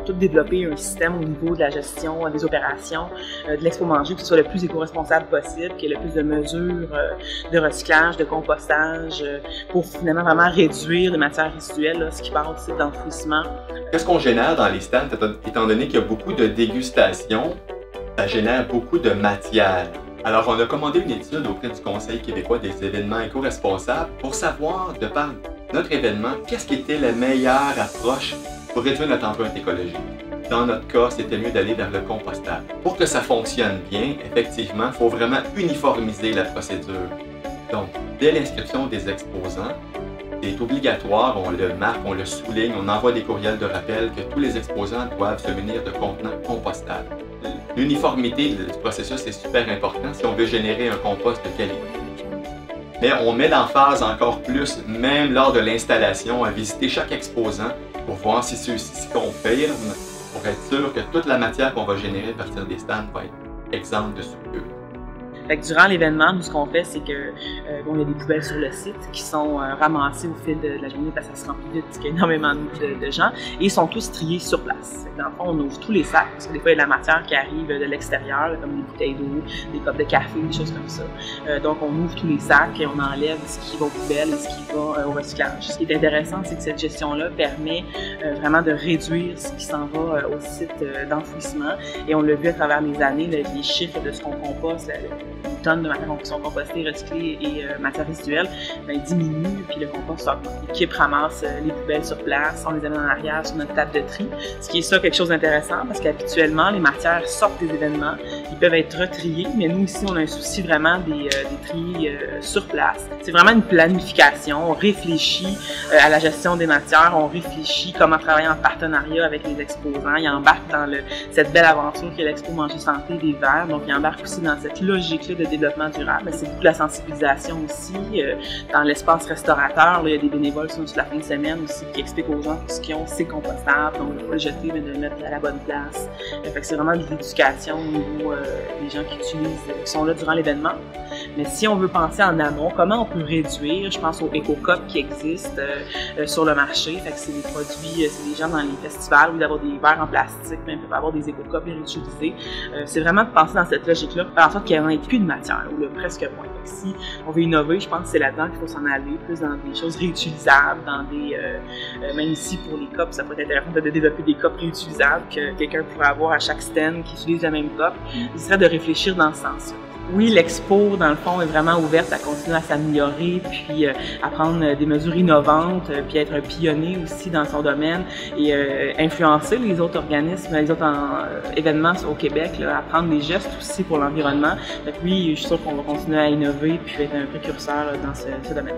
tout développer un système au niveau de la gestion des opérations de l'Expo Manger qui soit le plus éco-responsable possible, qui ait le plus de mesures de recyclage, de compostage, pour finalement vraiment réduire les matières résiduelles, là, ce qui part aussi d'enfouissement. Qu'est-ce qu'on génère dans les stands, étant donné qu'il y a beaucoup de dégustations, ça génère beaucoup de matière. Alors, on a commandé une étude auprès du Conseil québécois des événements éco-responsables pour savoir, de par notre événement, qu'est-ce qui était la meilleure approche pour réduire notre empreinte écologique. Dans notre cas, c'était mieux d'aller vers le compostable. Pour que ça fonctionne bien, effectivement, il faut vraiment uniformiser la procédure. Donc, dès l'inscription des exposants, c'est obligatoire, on le marque, on le souligne, on envoie des courriels de rappel que tous les exposants doivent se munir de contenants compostables. L'uniformité du processus est super important si on veut générer un compost de qualité. Mais on met l'emphase encore plus, même lors de l'installation, à visiter chaque exposant pour voir si ceux-ci s'y confirment, pour être sûr que toute la matière qu'on va générer à partir des stands va être exempte de souillure. Fait que durant l'événement, nous, ce qu'on fait, c'est que bon, il y a des poubelles sur le site qui sont ramassées au fil de la journée parce que ça se remplit vite, parce qu'il y a énormément de gens, et ils sont tous triés sur place. Fait que dans le fond, on ouvre tous les sacs, parce que des fois, il y a de la matière qui arrive de l'extérieur, comme des bouteilles d'eau, des copes de café, des choses comme ça. Donc, on ouvre tous les sacs et on enlève ce qui va aux poubelles et ce qui va au recyclage. Ce qui est intéressant, c'est que cette gestion-là permet vraiment de réduire ce qui s'en va au site d'enfouissement. Et on l'a vu à travers les années, les chiffres de ce qu'on composte, les tonnes de matières qui sont compostées, recyclées et matières résiduelles, diminuent, puis le compost sort. L'équipe ramasse les poubelles sur place, on les amène en arrière sur notre table de tri, ce qui est ça quelque chose d'intéressant parce qu'habituellement, les matières sortent des événements, ils peuvent être retriés, mais nous ici, on a un souci vraiment des tri sur place. C'est vraiment une planification, on réfléchit à la gestion des matières, on réfléchit comment travailler en partenariat avec les exposants, ils embarquent dans cette belle aventure qui est l'Expo Manger Santé des Verts, donc ils embarquent aussi dans cette logique-là de développement durable. C'est beaucoup de la sensibilisation aussi. Dans l'espace restaurateur, là, il y a des bénévoles sur la fin de semaine aussi qui expliquent aux gens que ce qu'ils ont, c'est compostable, donc de ne pas le jeter, mais de le mettre à la bonne place. Fait que c'est vraiment de l'éducation au niveau des gens qui sont là durant l'événement. Mais si on veut penser en amont, comment on peut réduire, je pense aux éco-cups qui existent sur le marché. Fait que c'est des produits, c'est des gens dans les festivals, au lieu d'avoir des verres en plastique, mais ils peuvent avoir des éco-cups réutilisés. C'est vraiment de penser dans cette logique-là, faire en sorte qu'il n'y ait plus de matière, ou le presque point. Donc, si on veut innover, je pense que c'est là-dedans qu'il faut s'en aller, plus dans des choses réutilisables, dans des même ici pour les cups, ça pourrait être intéressant de développer des cups réutilisables que quelqu'un pourrait avoir à chaque stand qui utilise le même cup. Ce serait de réfléchir dans ce sens-là. Oui, l'expo, dans le fond, est vraiment ouverte à continuer à s'améliorer, puis à prendre des mesures innovantes, puis être un pionnier aussi dans son domaine et influencer les autres organismes, les autres événements au Québec, là, à prendre des gestes aussi pour l'environnement. Donc oui, je suis sûre qu'on va continuer à innover puis être un précurseur là, dans ce domaine.